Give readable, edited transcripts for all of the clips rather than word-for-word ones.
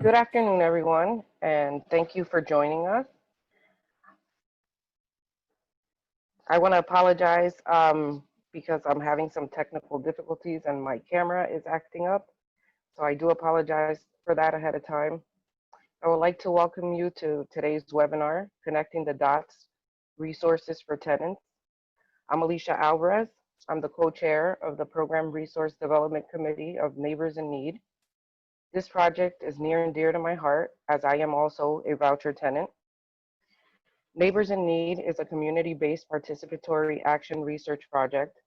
Good afternoon, everyone, and thank you for joining us. I want to apologize because I'm having some technical difficulties and my camera is acting up. So I do apologize for that ahead of time. I would like to welcome you to today's webinar, Connecting the Dots, Resources for Tenants. I'm Alicia Alvarez. I'm the co-chair of the Program Resource Development Committee of Neighbors in Need. This project is near and dear to my heart, as I am also a voucher tenant. Neighbors in Need is a community-based participatory action research project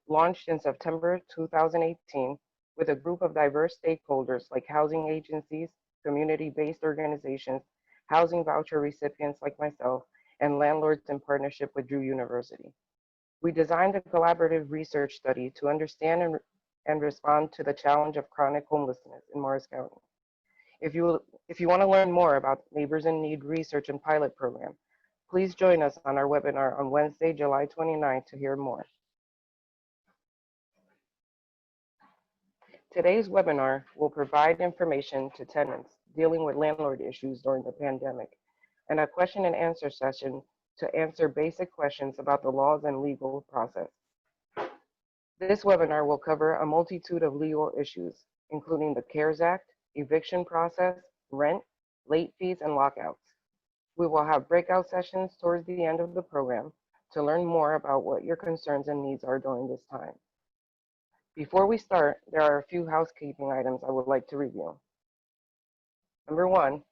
launched in September 2018 with a group of diverse stakeholders like housing agencies, community-based organizations, housing voucher recipients like myself, and landlords in partnership with Drew University. We designed a collaborative research study to understand and respond to the challenge of chronic homelessness in Morris County. If you want to learn more about Neighbors in Need research and pilot program, please join us on our webinar on Wednesday, July 29th to hear more. Today's webinar will provide information to tenants dealing with landlord issues during the pandemic and a question and answer session to answer basic questions about the laws and legal process. This webinar will cover a multitude of legal issues, including the CARES Act, eviction process, rent, late fees, and lockouts. We will have breakout sessions towards the end of the program to learn more about what your concerns and needs are during this time. Before we start, there are a few housekeeping items I would like to review. Number one,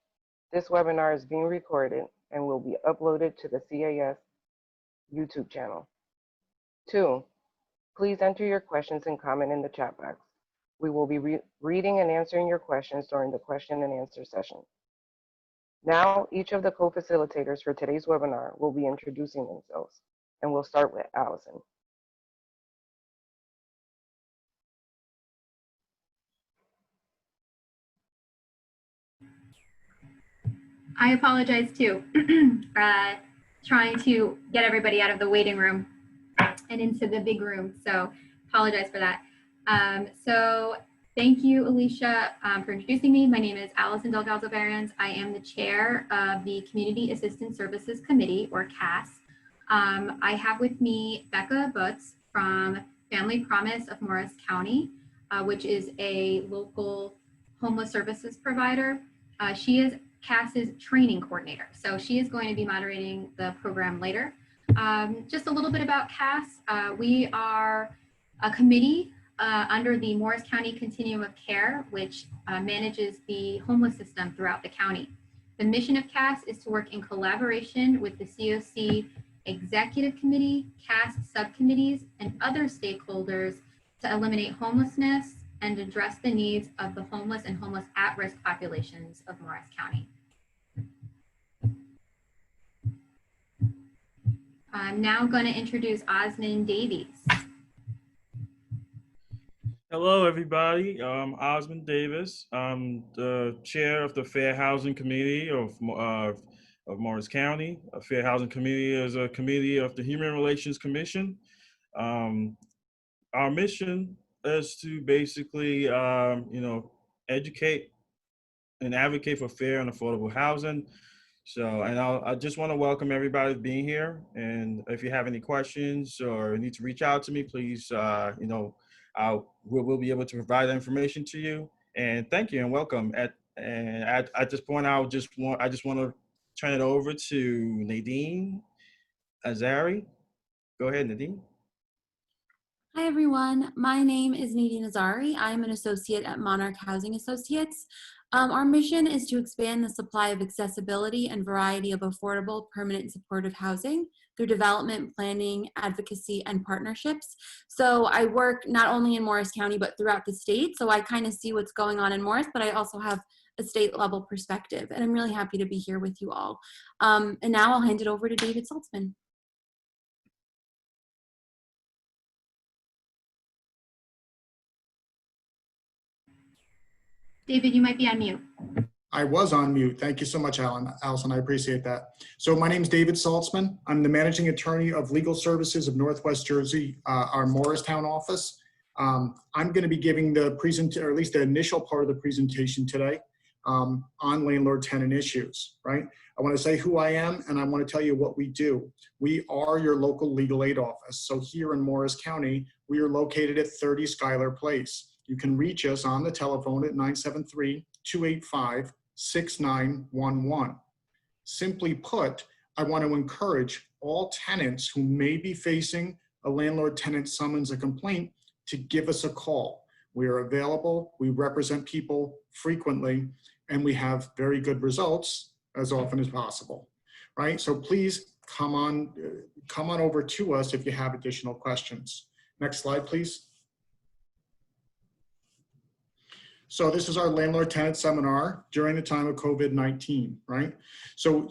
this webinar is being recorded and will be uploaded to the CAS YouTube channel. Two, please enter your questions and comment in the chat box. We will be reading and answering your questions during the question and answer session. Now, each of the co-facilitators for today's webinar will be introducing themselves, and we'll start with Allison. I apologize too, trying to get everybody out of the waiting room and into the big room, so apologize for that. So thank you, Alicia, for introducing me. My name is Allison Delcalzo-Berens. I am the chair of the Community Assistance Services Committee, or CAS. I have with me Becca Butz from Family Promise of Morris County, which is a local homeless services provider. She is CAS's training coordinator, so she is going to be moderating the program later. Just a little bit about CAS. We are a committee under the Morris County Continuum of Care, which manages the homeless system throughout the county. The mission of CAS is to work in collaboration with the COC Executive Committee, CAS subcommittees, and other stakeholders to eliminate homelessness and address the needs of the homeless and homeless at-risk populations of Morris County. I'm now going to introduce Osman Davies. Hello, everybody. I'm Osman Davis. I'm the chair of the Fair Housing Committee of Morris County. A Fair Housing Committee is a committee of the Human Relations Commission. Our mission is to basically, educate and advocate for fair and affordable housing. So, and I just want to welcome everybody being here. And if you have any questions or need to reach out to me, please, we'll be able to provide that information to you. And thank you and welcome. At this point, I just want to turn it over to Nadine Azari. Go ahead, Nadine. Hi, everyone. My name is Nadine Azari. I'm an associate at Monarch Housing Associates. Our mission is to expand the supply of accessibility and variety of affordable, permanent, supportive housing through development, planning, advocacy, and partnerships. So I work not only in Morris County, but throughout the state. So I kind of see what's going on in Morris, but I also have a state level perspective. And I'm really happy to be here with you all. And now I'll hand it over to David Saltzman. David, you might be on mute. I was on mute. Thank you so much, Allison. I appreciate that. So my name is David Saltzman. I'm the managing attorney of Legal Services of Northwest Jersey, our Morristown office. I'm going to be giving the presentation, or at least the initial part of the presentation today. on landlord-tenant issues, right? I want to say who I am, and I want to tell you what we do. We are your local legal aid office. So here in Morris County, we are located at 30 Schuyler Place. You can reach us on the telephone at 973-285-6911. Simply put, I want to encourage all tenants who may be facing a landlord-tenant summons or complaint to give us a call. We are available, we represent people frequently, and we have very good results as often as possible, right? So please come on over to us if you have additional questions. Next slide, please. So this is our landlord-tenant seminar during the time of COVID-19, right? So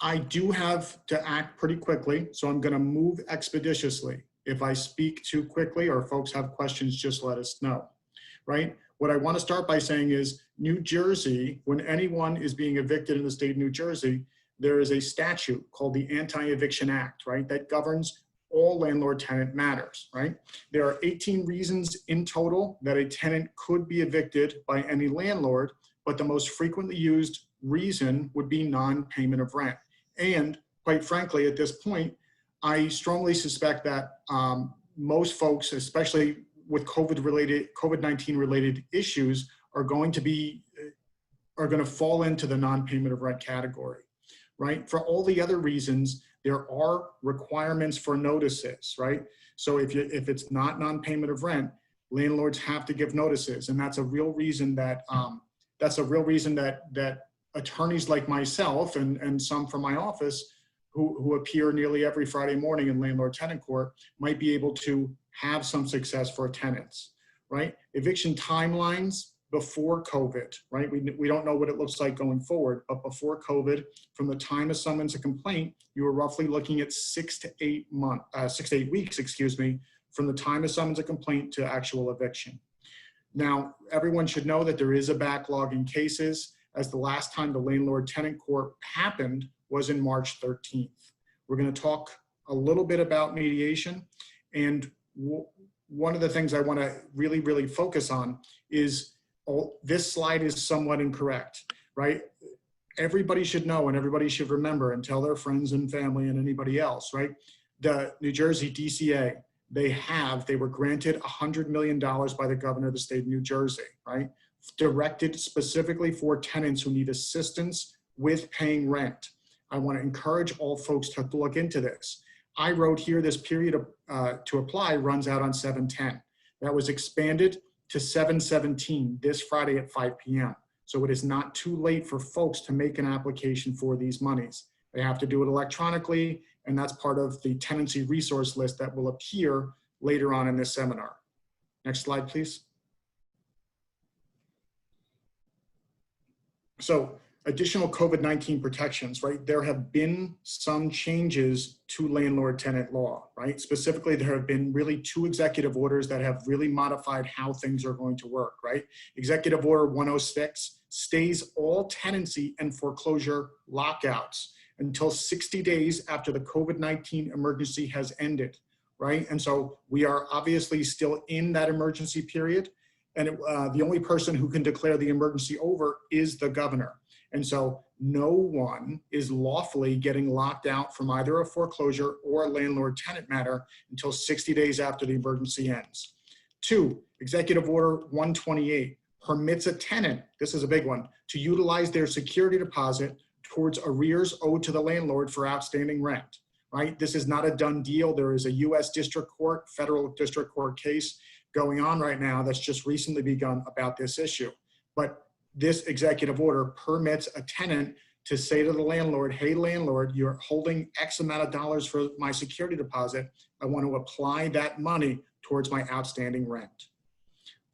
I do have to act pretty quickly, so I'm gonna move expeditiously. If I speak too quickly or folks have questions, just let us know, right? What I want to start by saying is New Jersey, when anyone is being evicted in the state of New Jersey, there is a statute called the Anti-Eviction Act, right? That governs all landlord-tenant matters, right? There are 18 reasons in total that a tenant could be evicted by any landlord, but the most frequently used reason would be non-payment of rent. And quite frankly, at this point, I strongly suspect that most folks, especially with COVID-19 related issues, are going to fall into the non-payment of rent category, right? For all the other reasons, there are requirements for notices, right? So if it's not non-payment of rent, landlords have to give notices, and that's a real reason that that attorneys like myself and some from my office who appear nearly every Friday morning in landlord-tenant court might be able to have some success for tenants, right? Eviction timelines before COVID, right? We don't know what it looks like going forward, but before COVID, from the time of summons a complaint, you were roughly looking at 6 to 8 weeks, excuse me, from the time of summons a complaint to actual eviction. Now, everyone should know that there is a backlog in cases, as the last time the landlord-tenant court happened was in March 13th. We're going to talk a little bit about mediation, and one of the things I want to really focus on is this slide is somewhat incorrect, right? Everybody should know and everybody should remember and tell their friends and family and anybody else, right? The New Jersey DCA, they were granted $100 million by the governor of the state of New Jersey, right? Directed specifically for tenants who need assistance with paying rent. I want to encourage all folks to look into this. I wrote here this period to apply runs out on 7/10. That was expanded to 7/17 this Friday at 5 p.m. So it is not too late for folks to make an application for these monies. They have to do it electronically, and that's part of the tenancy resource list that will appear later on in this seminar. Next slide, please. So additional COVID-19 protections, right? There have been some changes to landlord-tenant law, right? Specifically, there have been really 2 executive orders that have really modified how things are going to work, right? Executive Order 106 stays all tenancy and foreclosure lockouts until 60 days after the COVID-19 emergency has ended, right? And so we are obviously still in that emergency period, and the only person who can declare the emergency over is the governor. And so no one is lawfully getting locked out from either a foreclosure or a landlord-tenant matter until 60 days after the emergency ends. 2, Executive Order 128 permits a tenant, this is a big one, to utilize their security deposit towards arrears owed to the landlord for outstanding rent, right? This is not a done deal. There is a U.S. District Court, federal district court case going on right now that's just recently begun about this issue. But this executive order permits a tenant to say to the landlord, hey landlord, you're holding X amount of dollars for my security deposit. I want to apply that money towards my outstanding rent.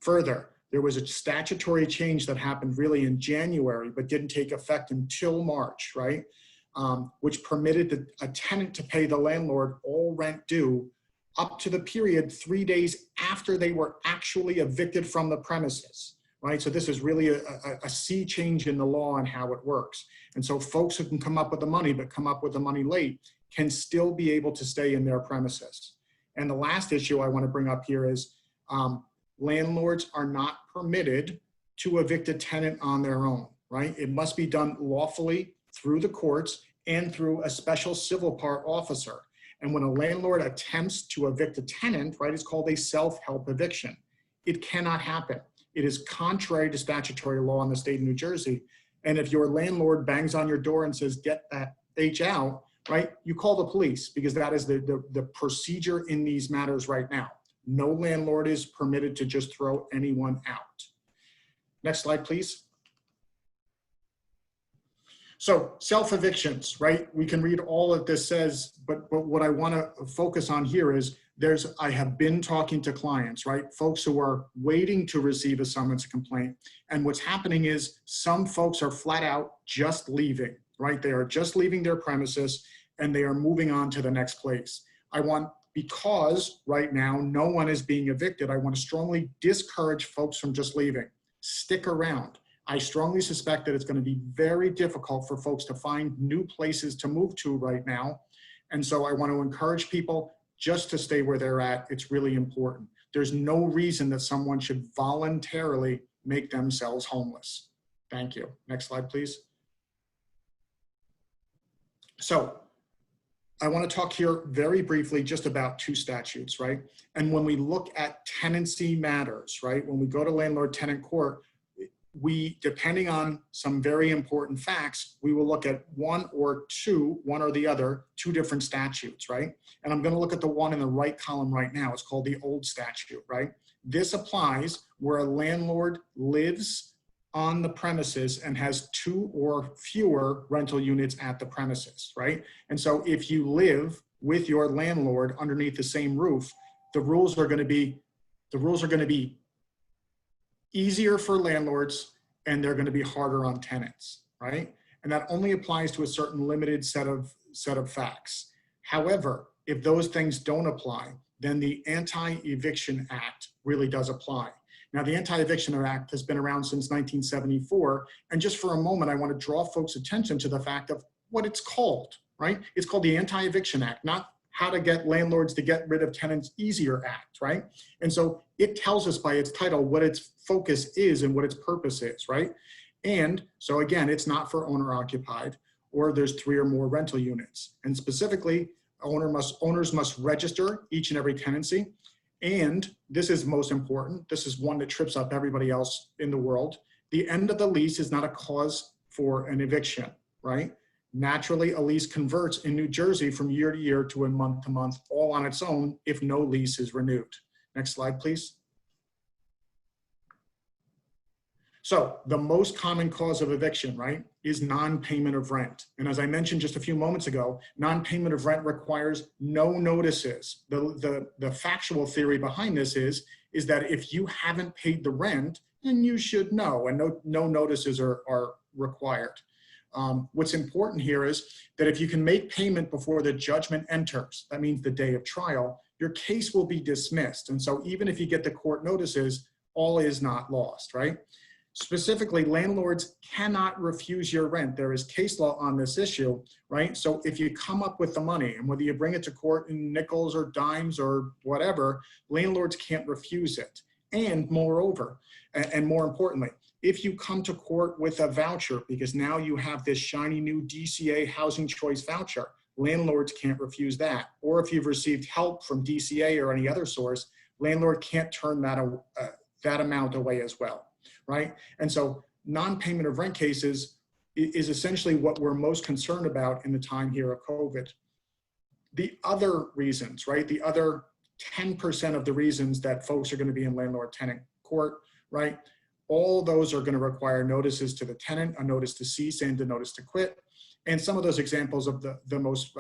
Further, there was a statutory change that happened really in January, but didn't take effect until March, right? Which permitted a tenant to pay the landlord all rent due up to the period 3 days after they were actually evicted from the premises. Right, so this is really a sea change in the law and how it works. And so folks who can come up with the money but come up with the money late can still be able to stay in their premises. And the last issue I want to bring up here is landlords are not permitted to evict a tenant on their own. right? It must be done lawfully through the courts and through a special civil part officer. And when a landlord attempts to evict a tenant, right, it's called a self-help eviction. It cannot happen. It is contrary to statutory law in the state of New Jersey. And if your landlord bangs on your door and says, get that H out, right, you call the police, because that is the procedure in these matters right now. No landlord is permitted to just throw anyone out. Next slide, please. So self-evictions, right? We can read all that this says, but what I want to focus on here is I have been talking to clients, right? Folks who are waiting to receive a summons complaint. And what's happening is some folks are flat out just leaving, right? They are just leaving their premises and they are moving on to the next place. Because right now no one is being evicted, I want to strongly discourage folks from just leaving. Stick around. I strongly suspect that it's going to be very difficult for folks to find new places to move to right now. And so I want to encourage people just to stay where they're at. It's really important. There's no reason that someone should voluntarily make themselves homeless. Thank you. Next slide, please. So I want to talk here very briefly just about two statutes, right? And when we look at tenancy matters, right? When we go to landlord-tenant court, depending on some very important facts, we will look at one or the other, two different statutes, right? And I'm going to look at the one in the right column right now. It's called the old statute, right? This applies where a landlord lives on the premises and has 2 or fewer rental units at the premises, right? And so if you live with your landlord underneath the same roof, the rules are going to be easier for landlords and they're going to be harder on tenants, right? And that only applies to a certain limited set of facts. However, if those things don't apply, then the Anti-Eviction Act really does apply. Now, the Anti-Eviction Act has been around since 1974. And just for a moment, I want to draw folks' attention to the fact of what it's called, right? It's called the Anti-Eviction Act, not how to get landlords to get rid of tenants easier act, right? And so it tells us by its title what its focus is and what its purpose is, right? And so again, it's not for owner occupied, or there's 3 or more rental units. And specifically, owners must register each and every tenancy. And this is most important. This is one that trips up everybody else in the world. The end of the lease is not a cause for an eviction, right? Naturally, a lease converts in New Jersey from year to year to a month to month, all on its own, if no lease is renewed. Next slide, please. So the most common cause of eviction, right, is non-payment of rent. And as I mentioned just a few moments ago, non-payment of rent requires no notices. The factual theory behind this is that if you haven't paid the rent, then you should know, and no notices are required. What's important here is that if you can make payment before the judgment enters, that means the day of trial, your case will be dismissed. And so even if you get the court notices, all is not lost, right? Specifically, landlords cannot refuse your rent. There is case law on this issue, right? So if you come up with the money, and whether you bring it to court in nickels or dimes or whatever, landlords can't refuse it. And moreover, and more importantly, if you come to court with a voucher, because now you have this shiny new DCA housing choice voucher, landlords can't refuse that. Or if you've received help from DCA or any other source, landlord can't turn that amount away as well, right? And so non-payment of rent cases is essentially what we're most concerned about in the time here of COVID. The other reasons, right? The other 10% of the reasons that folks are going to be in landlord-tenant court, right? All those are going to require notices to the tenant, a notice to cease and a notice to quit. And some of those examples of the most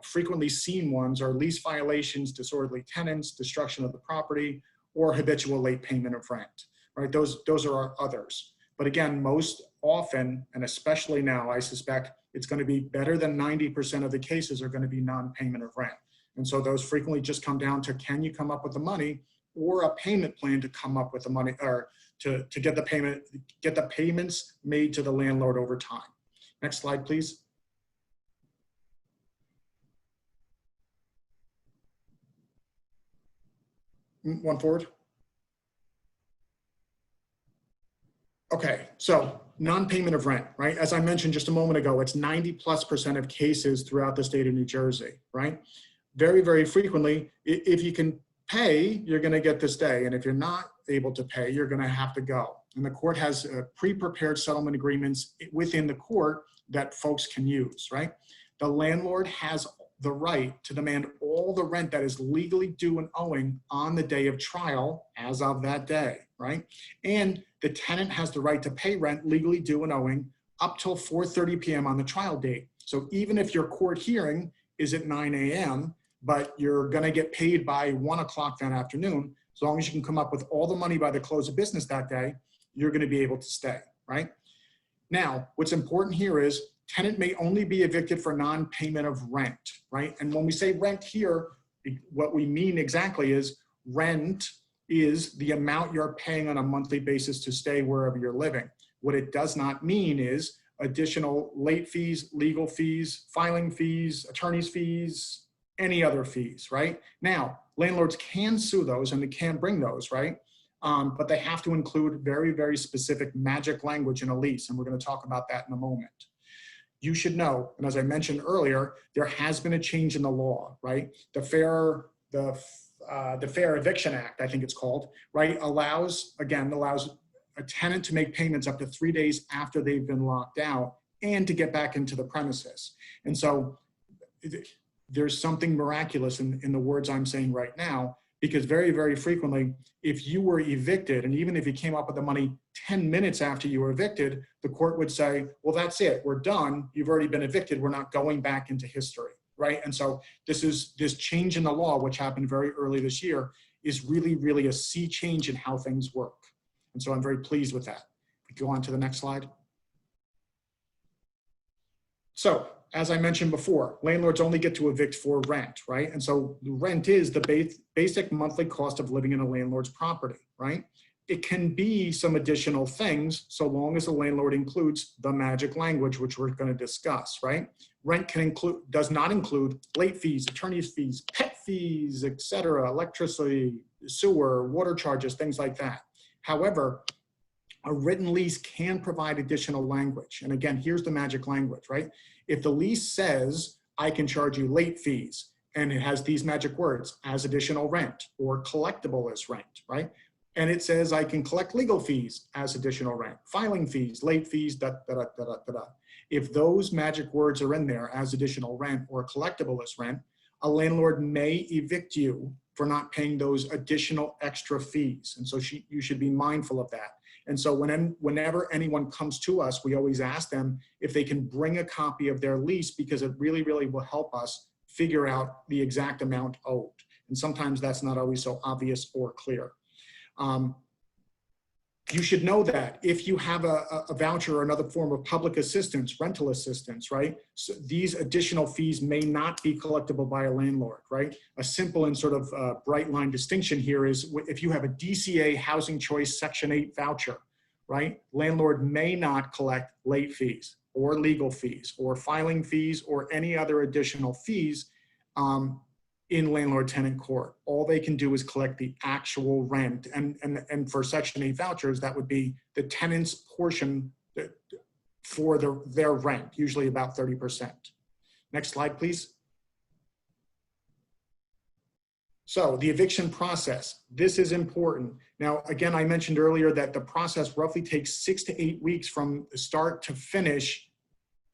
frequently seen ones are lease violations, disorderly tenants, destruction of the property, or habitual late payment of rent, right? Those are our others. But again, most often, and especially now, I suspect it's going to be better than 90% of the cases are going to be non-payment of rent. And so those frequently just come down to, can you come up with the money, or a payment plan to come up with the money, or to get the payments made to the landlord over time. Next slide, please. One forward. Okay, so Non-payment of rent, right? As I mentioned just a moment ago, it's 90+% of cases throughout the state of New Jersey, right? Very, very frequently, if you can pay, you're gonna get to stay. And if you're not able to pay, you're gonna have to go. And the court has pre-prepared settlement agreements within the court that folks can use, right? The landlord has the right to demand all the rent that is legally due and owing on the day of trial as of that day, right? And the tenant has the right to pay rent legally due and owing up till 4:30 p.m. on the trial date. So even if your court hearing is at 9 a.m., but you're gonna get paid by 1 o'clock that afternoon, as long as you can come up with all the money by the close of business that day, you're gonna be able to stay, right? Now, what's important here is tenant may only be evicted for non-payment of rent, right? And when we say rent here, what we mean exactly is rent is the amount you're paying on a monthly basis to stay wherever you're living. What it does not mean is additional late fees, legal fees, filing fees, attorney's fees, any other fees, right? Now, landlords can sue those and they can bring those, right? But they have to include very, very specific magic language in a lease. And we're going to talk about that in a moment. You should know, and as I mentioned earlier, there has been a change in the law, right? The Fair Eviction Act, I think it's called, right? Allows a tenant to make payments up to 3 days after they've been locked out and to get back into the premises. And so there's something miraculous in the words I'm saying right now, because very, very frequently, if you were evicted, and even if you came up with the money 10 minutes after you were evicted, the court would say, well, that's it, we're done. You've already been evicted. We're not going back into history, right? And so this change in the law, which happened very early this year, is really, really a sea change in how things work. And so I'm very pleased with that. We go on to the next slide. So, as I mentioned before, landlords only get to evict for rent, right? And so rent is the basic monthly cost of living in a landlord's property, right? It can be some additional things so long as the landlord includes the magic language, which we're going to discuss, right? Rent does not include late fees, attorney's fees, pet fees, etc., electricity, sewer, water charges, things like that. However, a written lease can provide additional language. And again, here's the magic language, right? If the lease says, I can charge you late fees, and it has these magic words, as additional rent, or collectible as rent, right? And it says, I can collect legal fees as additional rent, filing fees, late fees, da, da, da, da, da, da, da. If those magic words are in there as additional rent or collectible as rent, a landlord may evict you for not paying those additional extra fees. And so you should be mindful of that. And so whenever anyone comes to us, we always ask them if they can bring a copy of their lease, because it really, really will help us figure out the exact amount owed. And sometimes that's not always so obvious or clear. You should know that if you have a voucher or another form of public assistance, rental assistance, right? So these additional fees may not be collectible by a landlord, right? A simple and sort of bright line distinction here is if you have a DCA Housing Choice Section 8 voucher, right? Landlord may not collect late fees or legal fees or filing fees or any other additional fees in landlord-tenant court. All they can do is collect the actual rent. And for Section 8 vouchers, that would be the tenant's portion for their rent, usually about 30%. Next slide, please. So the eviction process, this is important. Now, again, I mentioned earlier that the process roughly takes 6 to 8 weeks from start to finish,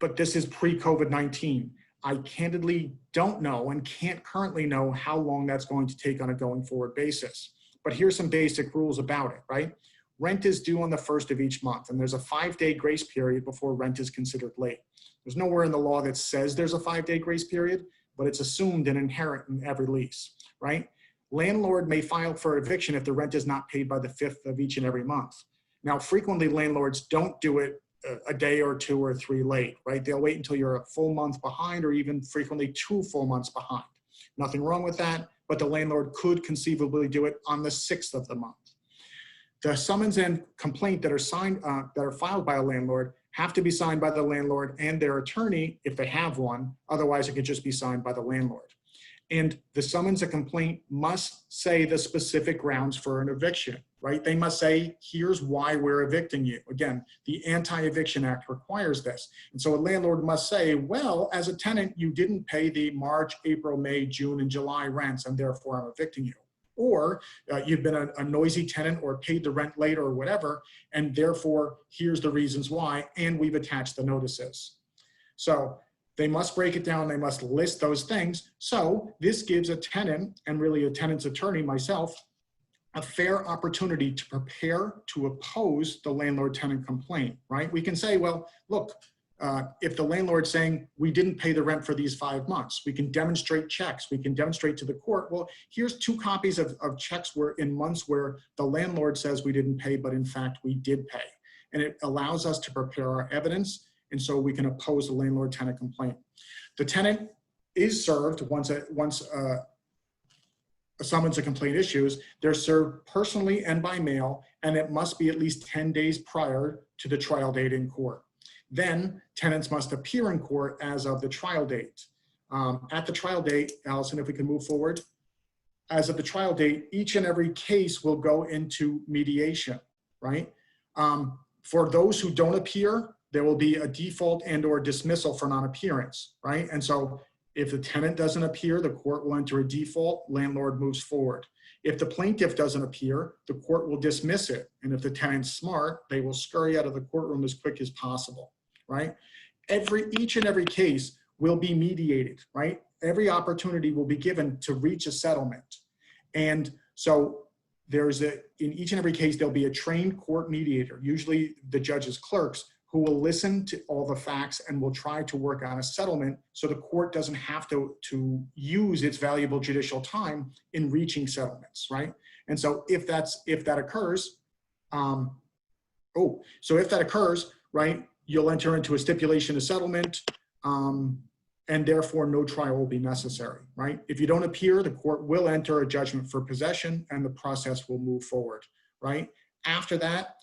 but this is pre-COVID-19. I candidly don't know and can't currently know how long that's going to take on a going forward basis. But here's some basic rules about it, right? Rent is due on the 1st of each month, and there's a 5-day grace period before rent is considered late. There's nowhere in the law that says there's a 5-day grace period, but it's assumed and inherent in every lease, right? Landlord may file for eviction if the rent is not paid by the 5th of each and every month. Now, frequently landlords don't do it a day or 2 or 3 late, right? They'll wait until you're a full month behind or even frequently 2 full months behind. Nothing wrong with that, but the landlord could conceivably do it on the 6th of the month. The summons and complaint that are signed, that are filed by a landlord have to be signed by the landlord and their attorney if they have one. Otherwise, it could just be signed by the landlord. And the summons and complaint must say the specific grounds for an eviction, right? They must say, here's why we're evicting you. Again, the Anti-Eviction Act requires this. And so a landlord must say, well, as a tenant, you didn't pay the March, April, May, June, and July rents, and therefore I'm evicting you. Or you've been a noisy tenant or paid the rent late or whatever, and therefore here's the reasons why, and we've attached the notices. So they must break it down, they must list those things. So this gives a tenant, and really a tenant's attorney, myself, a fair opportunity to prepare to oppose the landlord-tenant complaint, right? We can say, well, look, if the landlord's saying we didn't pay the rent for these 5 months, we can demonstrate checks, we can demonstrate to the court, well, here's 2 copies of checks where in months where the landlord says we didn't pay, but in fact we did pay. And it allows us to prepare our evidence, and so we can oppose the landlord-tenant complaint. The tenant is served once a summons a complaint issues, they're served personally and by mail, and it must be at least 10 days prior to the trial date in court. Then tenants must appear in court as of the trial date. At the trial date, Allison, if we can move forward, as of the trial date, each and every case will go into mediation, right? For those who don't appear, there will be a default and or dismissal for non-appearance, right? And so if the tenant doesn't appear, the court will enter a default, landlord moves forward. If the plaintiff doesn't appear, the court will dismiss it. And if the tenant's smart, they will scurry out of the courtroom as quick as possible, right? Each and every case will be mediated, right? Every opportunity will be given to reach a settlement. And so in each and every case, there'll be a trained court mediator, usually the judge's clerks, who will listen to all the facts and will try to work on a settlement so the court doesn't have to use its valuable judicial time in reaching settlements, right? And so if that occurs, right, you'll enter into a stipulation of settlement, and therefore no trial will be necessary, right? If you don't appear, the court will enter a judgment for possession and the process will move forward, right? After that,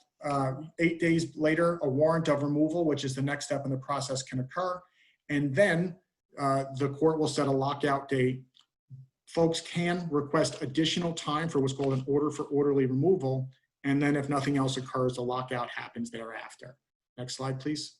8 days later, a warrant of removal, which is the next step in the process, can occur. And then the court will set a lockout date. Folks can request additional time for what's called an order for orderly removal. And then if nothing else occurs, the lockout happens thereafter. Next slide, please.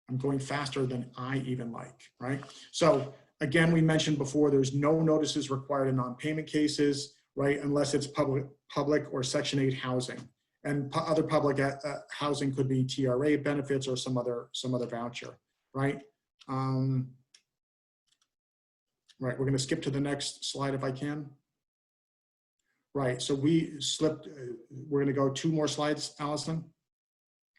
I'm going faster than I even like, right? So again, we mentioned before, there's no notices required in non-payment cases, right? Unless it's public or Section 8 housing. And other public housing could be TRA benefits or some other voucher, right? Right, we're gonna skip to the next slide if I can. Right, so we slipped, we're gonna go 2 more slides, Allison.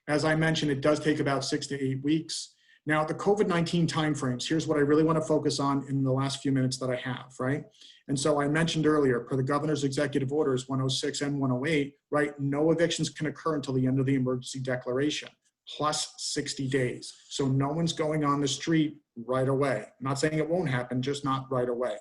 As I mentioned, it does take about 6 to 8 weeks. Now, the COVID-19 timeframes, here's what I really want to focus on in the last few minutes that I have, right? And so I mentioned earlier, per the governor's executive orders 106 and 108, right, no evictions can occur until the end of the emergency declaration, plus 60 days. So no one's going on the street right away. I'm not saying it won't happen, just not right away.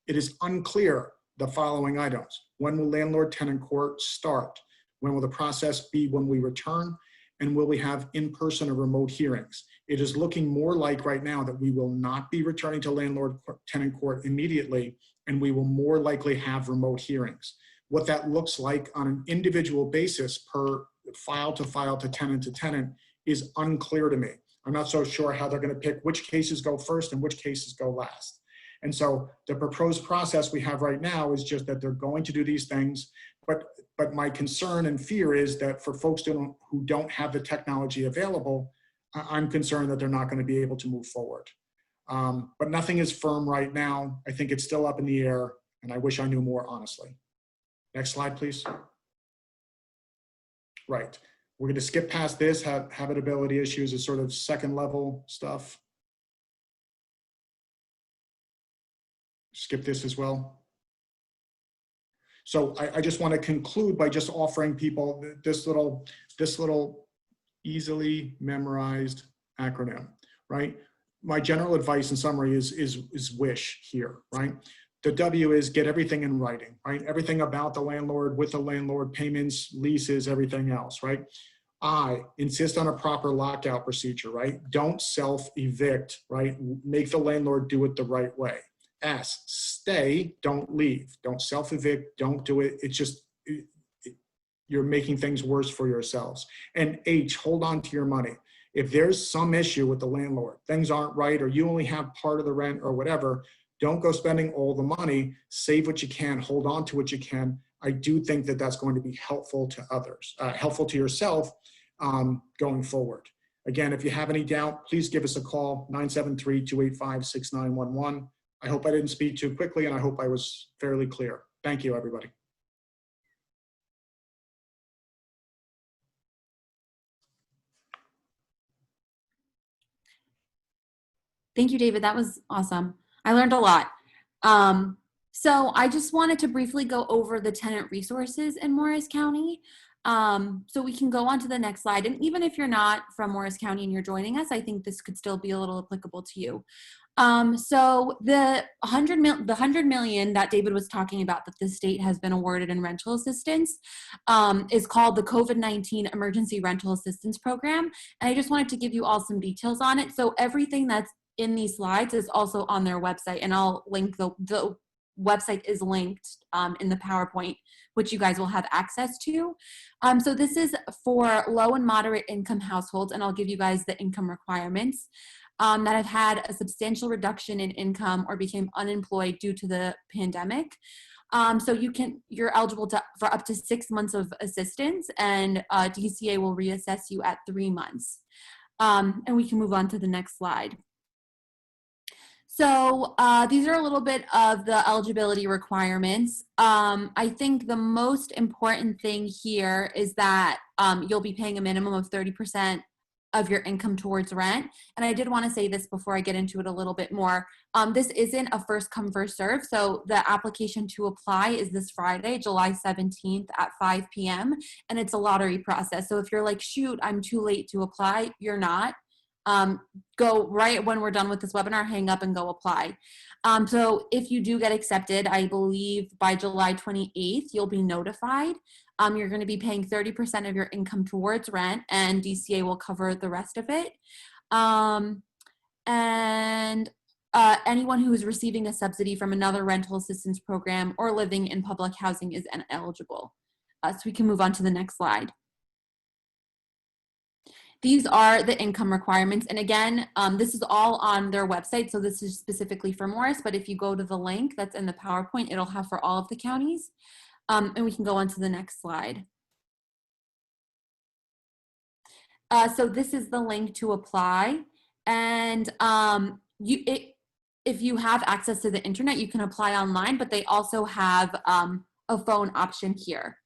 It is unclear the following items. When will landlord-tenant court start? When will the process be when we return? And will we have in-person or remote hearings? It is looking more like right now that we will not be returning to landlord-tenant court immediately, and we will more likely have remote hearings. What that looks like on an individual basis per file to tenant is unclear to me. I'm not so sure how they're gonna pick which cases go first and which cases go last. And so the proposed process we have right now is just that they're going to do these things, but my concern and fear is that for folks who don't have the technology available, I'm concerned that they're not going to be able to move forward. But nothing is firm right now. I think it's still up in the air, and I wish I knew more, honestly. Next slide, please. Right. We're going to skip past this. Habitability issues is sort of second level stuff. Skip this as well. So I just want to conclude by just offering people this little easily memorized acronym, right? My general advice in summary is WISH here, right? The W is get everything in writing, right? Everything about the landlord, with the landlord, payments, leases, everything else, right? I insist on a proper lockout procedure, right? Don't self-evict, right? Make the landlord do it the right way. S, stay, don't leave. Don't self-evict, don't do it. It's just, you're making things worse for yourselves. And H, hold on to your money. If there's some issue with the landlord, things aren't right, or you only have part of the rent or whatever, don't go spending all the money. Save what you can, hold on to what you can. I do think that that's going to be helpful to others, helpful to yourself going forward. Again, if you have any doubt, please give us a call, 973-285-6911. I hope I didn't speak too quickly, and I hope I was fairly clear. Thank you, everybody. Thank you, David. That was awesome. I learned a lot. So I just wanted to briefly go over the tenant resources in Morris County. So we can go on to the next slide. And even if you're not from Morris County and you're joining us, I think this could still be a little applicable to you. So the 100 million that David was talking about that the state has been awarded in rental assistance is called the COVID-19 Emergency Rental Assistance Program. And I just wanted to give you all some details on it. So everything that's in these slides is also on their website, and I'll link the website is linked in the PowerPoint, which you guys will have access to. So this is for low and moderate income households, and I'll give you guys the income requirements that have had a substantial reduction in income or became unemployed due to the pandemic. So you're eligible for up to 6 months of assistance, and DCA will reassess you at 3 months. And we can move on to the next slide. So these are a little bit of the eligibility requirements. I think the most important thing here is that you'll be paying a minimum of 30% of your income towards rent. And I did want to say this before I get into it a little bit more. This isn't a first come, first serve. So the application to apply is this Friday, July 17th at 5 p.m. And it's a lottery process. So if you're like, shoot, I'm too late to apply, you're not. Go right when we're done with this webinar, hang up and go apply. So if you do get accepted, I believe by July 28th, you'll be notified. You're going to be paying 30% of your income towards rent, and DCA will cover the rest of it. Anyone who is receiving a subsidy from another rental assistance program or living in public housing is ineligible. So we can move on to the next slide. These are the income requirements. And again, this is all on their website. So this is specifically for Morris, but if you go to the link that's in the PowerPoint, it'll have for all of the counties. And we can go on to the next slide. So this is the link to apply. And if you have access to the internet, you can apply online, but they also have a phone option here.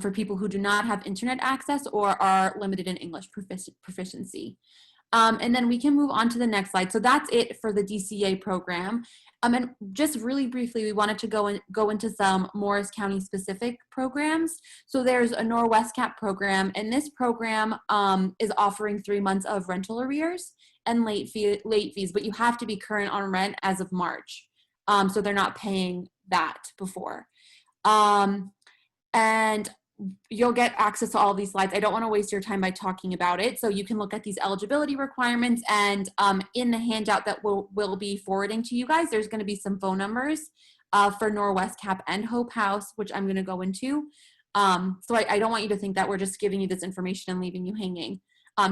For people who do not have internet access or are limited in English proficiency. And then we can move on to the next slide. So that's it for the DCA program. And just really briefly, we wanted to go into some Morris County specific programs. So there's a Norwest Cap program, and this program is offering 3 months of rental arrears and late fees, but you have to be current on rent as of March. So they're not paying that before. And you'll get access to all these slides. I don't want to waste your time by talking about it. So you can look at these eligibility requirements, and in the handout that we'll be forwarding to you guys, there's going to be some phone numbers for Norwest Cap and Hope House, which I'm going to go into. So I don't want you to think that we're just giving you this information and leaving you hanging.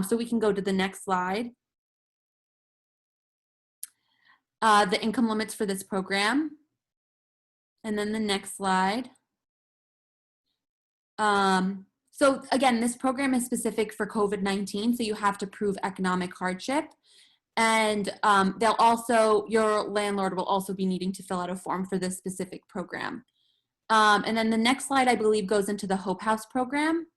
So we can go to the next slide. The income limits for this program. And then the next slide. So again, this program is specific for COVID-19, so you have to prove economic hardship. And your landlord will also be needing to fill out a form for this specific program. And then the next slide, I believe, goes into the Hope House program.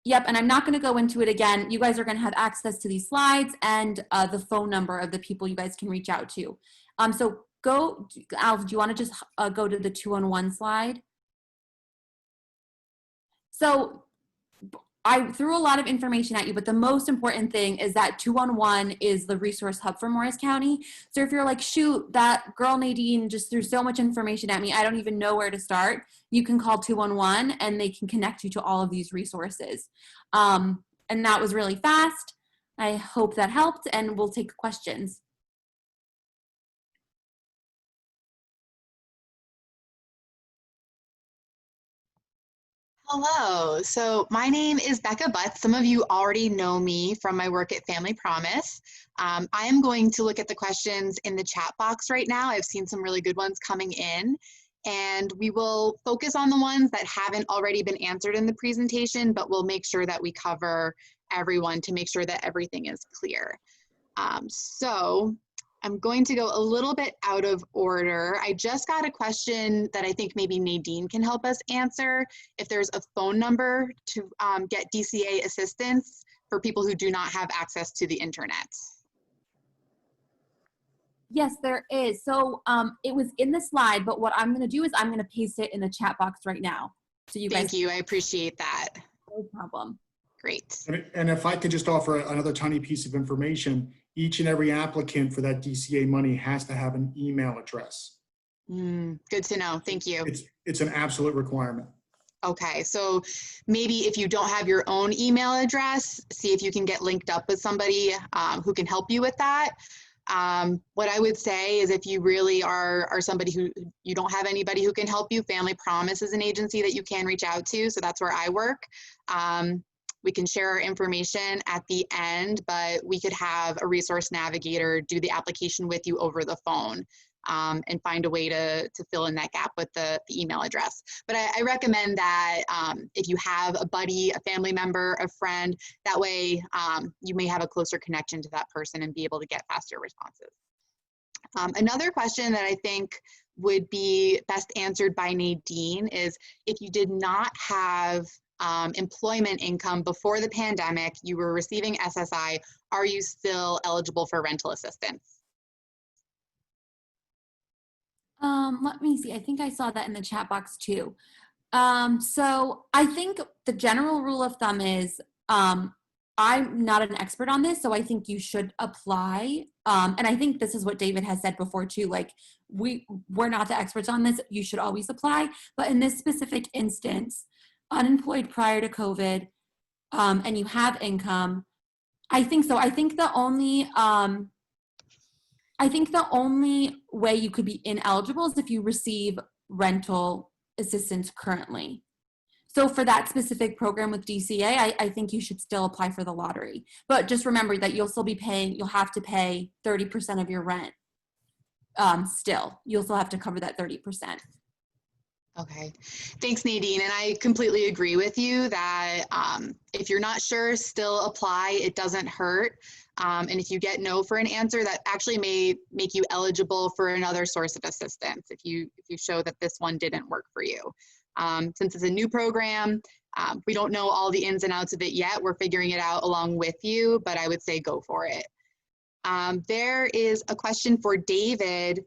Yep, and I'm not going to go into it again. You guys are going to have access to these slides and the phone number of the people you guys can reach out to. So Al, do you want to just go to the 2-on-1 slide? So I threw a lot of information at you, but the most important thing is that 2-on-1 is the resource hub for Morris County. So if you're like, shoot, that girl Nadine just threw so much information at me, I don't even know where to start, you can call 2-on-1 and they can connect you to all of these resources. And that was really fast. I hope that helped, and we'll take questions. Hello. So my name is Becca Butz. Some of you already know me from my work at Family Promise. I am going to look at the questions in the chat box right now. I've seen some really good ones coming in, and we will focus on the ones that haven't already been answered in the presentation, but we'll make sure that we cover everyone to make sure that everything is clear. So I'm going to go a little bit out of order. I just got a question that I think maybe Nadine can help us answer. If there's a phone number to get DCA assistance for people who do not have access to the internet. Yes, there is. So it was in the slide, but what I'm going to do is I'm going to paste it in the chat box right now. So you guys. Thank you. I appreciate that. No problem. Great. And if I could just offer another tiny piece of information, each and every applicant for that DCA money has to have an email address. Good to know. Thank you. It's an absolute requirement. Okay, so maybe if you don't have your own email address, see if you can get linked up with somebody who can help you with that. What I would say is if you really are somebody who you don't have anybody who can help you, Family Promise is an agency that you can reach out to. So that's where I work. We can share our information at the end, but we could have a resource navigator do the application with you over the phone and find a way to fill in that gap with the email address. But I recommend that if you have a buddy, a family member, a friend, that way you may have a closer connection to that person and be able to get faster responses. Another question that I think would be best answered by Nadine is if you did not have employment income before the pandemic, you were receiving SSI, are you still eligible for rental assistance? Let me see. I think I saw that in the chat box too. So I think the general rule of thumb is, I'm not an expert on this, so I think you should apply. And I think this is what David has said before too, like we're not the experts on this, you should always apply. But in this specific instance, unemployed prior to COVID, and you have income, I think so. I think the only way you could be ineligible is if you receive rental assistance currently. So for that specific program with DCA, I think you should still apply for the lottery. But just remember that you'll still be paying, you'll have to pay 30% of your rent still. You'll still have to cover that 30%. Okay, thanks Nadine. And I completely agree with you that if you're not sure, still apply, it doesn't hurt. And if you get no for an answer, that actually may make you eligible for another source of assistance if you show that this one didn't work for you. Since it's a new program, we don't know all the ins and outs of it yet. We're figuring it out along with you, but I would say go for it. There is a question for David.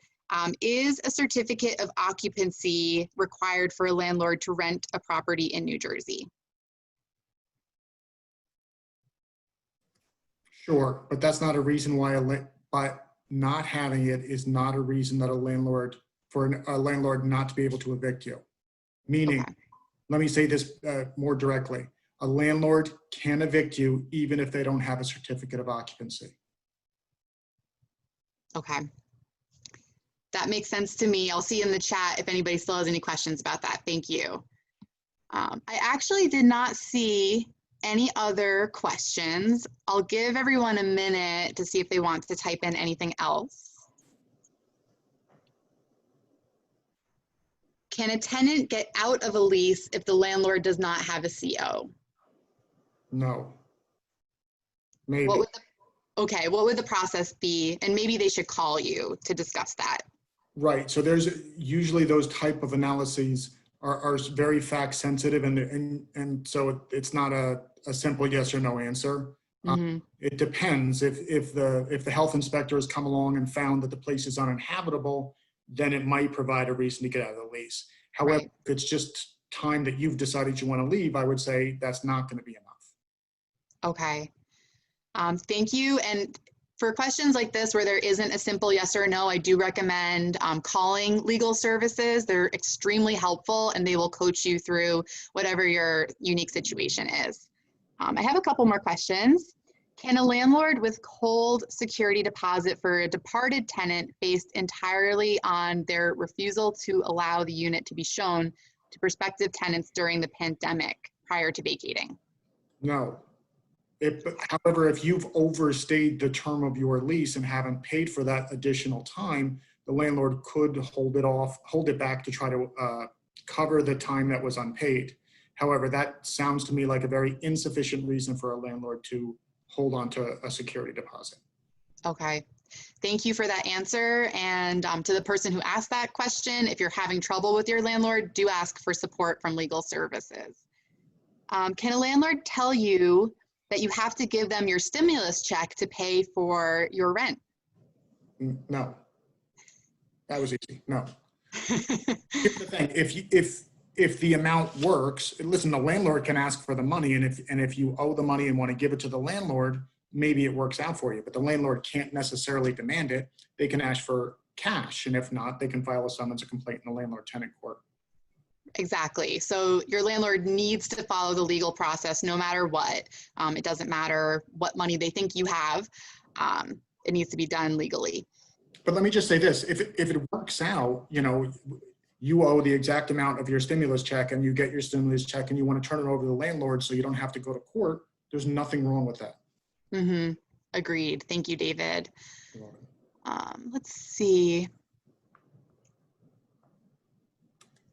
Is a certificate of occupancy required for a landlord to rent a property in New Jersey? Sure, but that's not a reason why but not having it is not a reason that a landlord not to be able to evict you. Meaning, okay. Let me say this more directly. A landlord can evict you even if they don't have a certificate of occupancy. Okay. That makes sense to me. I'll see in the chat if anybody still has any questions about that. Thank you. I actually did not see any other questions. I'll give everyone a minute to see if they want to type in anything else. Can a tenant get out of a lease if the landlord does not have a CO? No. Maybe. Okay, what would the process be? And maybe they should call you to discuss that. Right, so there's usually those type of analyses are very fact sensitive and so it's not a simple yes or no answer. Mm-hmm. It depends. If the health inspector has come along and found that the place is uninhabitable, then it might provide a reason to get out of the lease. However, right. If it's just time that you've decided you want to leave, I would say that's not going to be enough. Okay, thank you. And for questions like this where there isn't a simple yes or no, I do recommend calling legal services. They're extremely helpful and they will coach you through whatever your unique situation is. I have a couple more questions. Can a landlord withhold security deposit for a departed tenant based entirely on their refusal to allow the unit to be shown to prospective tenants during the pandemic prior to vacating? No. However, if you've overstayed the term of your lease and haven't paid for that additional time, the landlord could hold it back to try to cover the time that was unpaid. However, that sounds to me like a very insufficient reason for a landlord to hold on to a security deposit. Okay. Thank you for that answer. And to the person who asked that question, if you're having trouble with your landlord, do ask for support from legal services. Can a landlord tell you that you have to give them your stimulus check to pay for your rent? No. That was easy. No. Here's the thing. If the amount works, listen, the landlord can ask for the money, and if you owe the money and want to give it to the landlord, maybe it works out for you, but the landlord can't necessarily demand it. They can ask for cash, and if not, they can file a summons or complaint in the landlord-tenant court. Exactly. So your landlord needs to follow the legal process no matter what. It doesn't matter what money they think you have. It needs to be done legally. But let me just say this, if it works out, you owe the exact amount of your stimulus check and you get your stimulus check and you want to turn it over to the landlord so you don't have to go to court, there's nothing wrong with that. Mm-hmm. Agreed. Thank you, David. Let's see.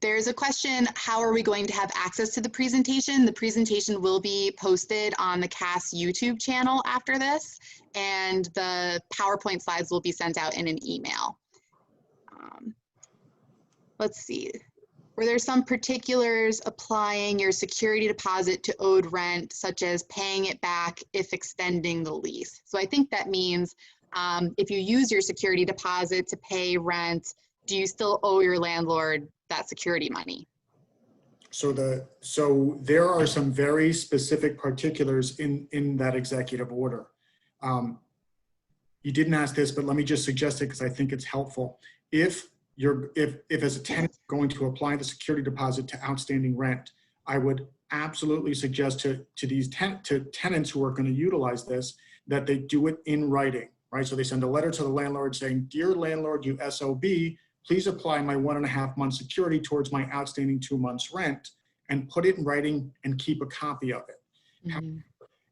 There's a question, how are we going to have access to the presentation? The presentation will be posted on the CAS YouTube channel after this, and the PowerPoint slides will be sent out in an email. Let's see. Were there some particulars applying your security deposit to owed rent, such as paying it back if extending the lease? So I think that means if you use your security deposit to pay rent, do you still owe your landlord that security money? So there are some very specific particulars in that executive order. You didn't ask this, but let me just suggest it because I think it's helpful. If as a tenant going to apply the security deposit to outstanding rent, I would absolutely suggest to tenants who are going to utilize this that they do it in writing, right? So they send a letter to the landlord saying, "Dear landlord, you SOB, please apply my 1.5 month security towards my outstanding 2 months rent," and put it in writing and keep a copy of it. Mm-hmm.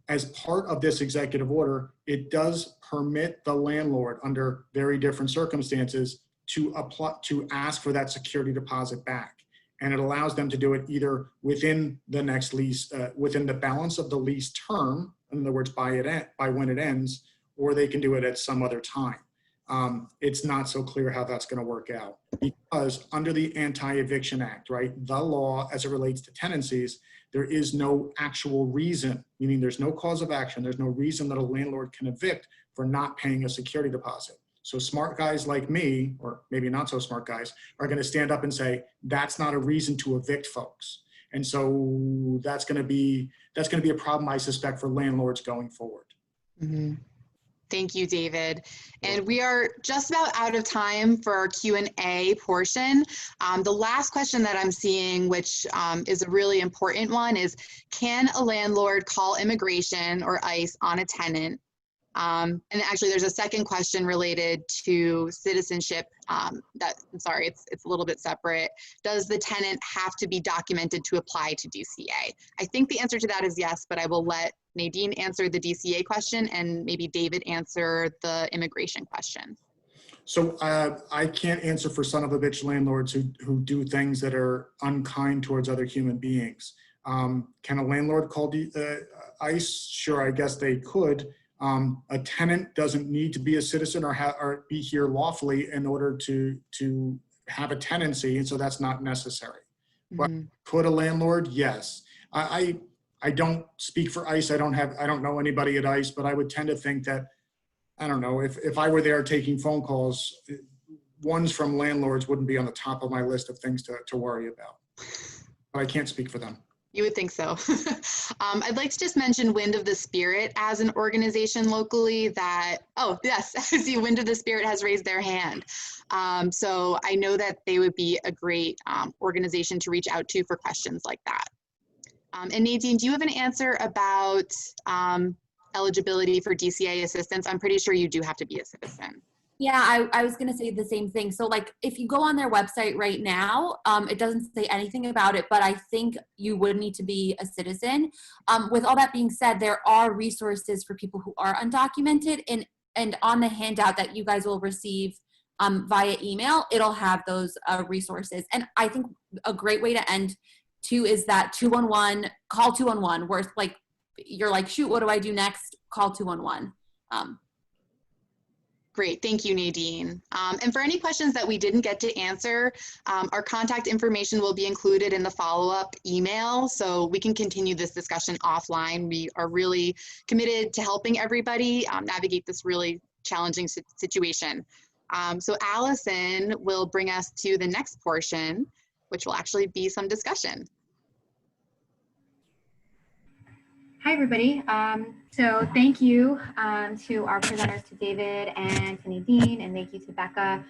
As part of this executive order, it does permit the landlord under very different circumstances to ask for that security deposit back. And it allows them to do it either within the next lease, within the balance of the lease term, in other words, by when it ends, or they can do it at some other time. It's not so clear how that's going to work out because under the Anti-Eviction Act, right, the law as it relates to tenancies, there is no actual reason, meaning there's no cause of action. There's no reason that a landlord can evict for not paying a security deposit. So smart guys like me, or maybe not so smart guys, are going to stand up and say, that's not a reason to evict folks. And so that's going to be a problem, I suspect, for landlords going forward. Mm-hmm. Thank you, David. And we are just about out of time for our Q&A portion. The last question that I'm seeing, which is a really important one, is can a landlord call immigration or ICE on a tenant? And actually, there's a second question related to citizenship. I'm sorry, it's a little bit separate. Does the tenant have to be documented to apply to DCA? I think the answer to that is yes, but I will let Nadine answer the DCA question and maybe David answer the immigration question. So I can't answer for son of a bitch landlords who do things that are unkind towards other human beings. Can a landlord call ICE? Sure, I guess they could. A tenant doesn't need to be a citizen or be here lawfully in order to have a tenancy, and so that's not necessary. Mm-hmm. But could a landlord? Yes. I don't speak for ICE. I don't know anybody at ICE, but I would tend to think that, I don't know, if I were there taking phone calls, ones from landlords wouldn't be on the top of my list of things to worry about. But I can't speak for them. You would think so. I'd like to just mention Wind of the Spirit as an organization locally that, oh yes, I see Wind of the Spirit has raised their hand. So I know that they would be a great organization to reach out to for questions like that. And Nadine, do you have an answer about eligibility for DCA assistance? I'm pretty sure you do have to be a citizen. Yeah, I was going to say the same thing. So like if you go on their website right now, it doesn't say anything about it, but I think you would need to be a citizen. With all that being said, there are resources for people who are undocumented, and on the handout that you guys will receive via email, it'll have those resources. And I think a great way to end too is that 211, call 211, where it's like, you're like, shoot, what do I do next? Call 211. Great, thank you, Nadine. And for any questions that we didn't get to answer, our contact information will be included in the follow-up email, so we can continue this discussion offline. We are really committed to helping everybody navigate this really challenging situation. So Allison will bring us to the next portion, which will actually be some discussion. Hi, everybody. So thank you to our presenters, to David and to Nadine, and thank you to Becca.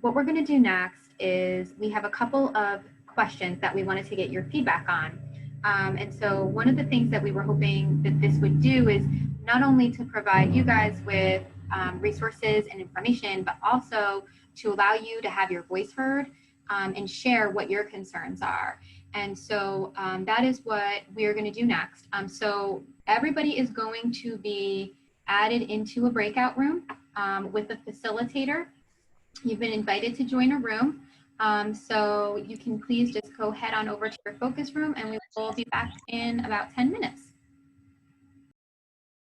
What we're going to do next is we have a couple of questions that we wanted to get your feedback on. And so one of the things that we were hoping that this would do is not only to provide you guys with resources and information, but also to allow you to have your voice heard and share what your concerns are. And so that is what we're going to do next. So everybody is going to be added into a breakout room with a facilitator. You've been invited to join a room. So you can please just go head on over to your focus room, and we will be back in about 10 minutes.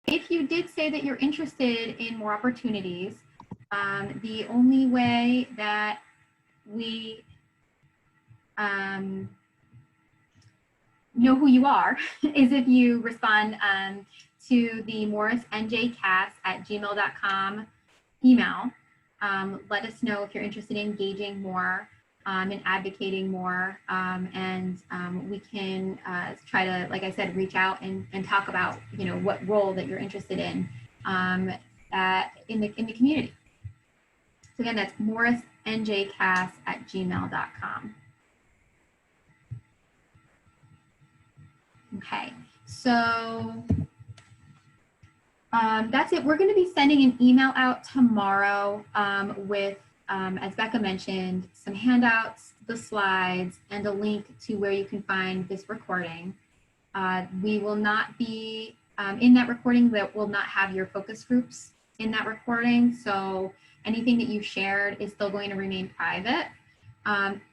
If you did say that you're interested in more opportunities, the only way that we know who you are is if you respond to the morrisnjcast@gmail.com email. Let us know if you're interested in engaging more and advocating more, and we can try to, like I said, reach out and talk about, you know, what role that you're interested in the community. So again, that's morrisnjcast@gmail.com. Okay, so that's it. We're going to be sending an email out tomorrow with, as Becca mentioned, some handouts, the slides, and a link to where you can find this recording. We will not be in that recording, that will not have your focus groups in that recording. So anything that you shared is still going to remain private.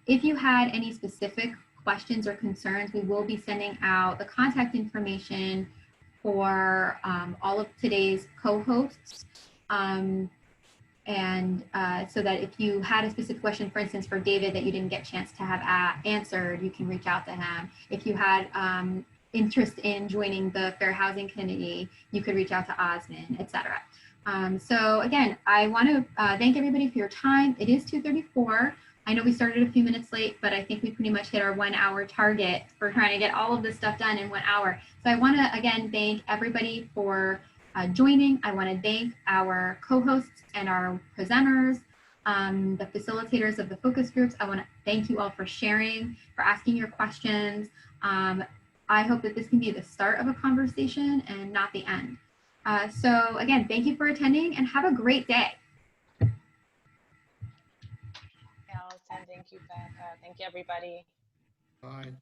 If you had any specific questions or concerns, we will be sending out the contact information for all of today's co-hosts. So that if you had a specific question, for instance, for David that you didn't get a chance to have answered, you can reach out to him. If you had interest in joining the Fair Housing Committee, you could reach out to Osman, etc. So again, I want to thank everybody for your time. It is 2:34. I know we started a few minutes late, but I think we pretty much hit our 1 hour target for trying to get all of this stuff done in 1 hour. So I want to, again, thank everybody for joining. I want to thank our co-hosts and our presenters, the facilitators of the focus groups. I want to thank you all for sharing, for asking your questions. I hope that this can be the start of a conversation and not the end. So again, thank you for attending and have a great day. Allison, thank you, Becca. Thank you, everybody. Bye.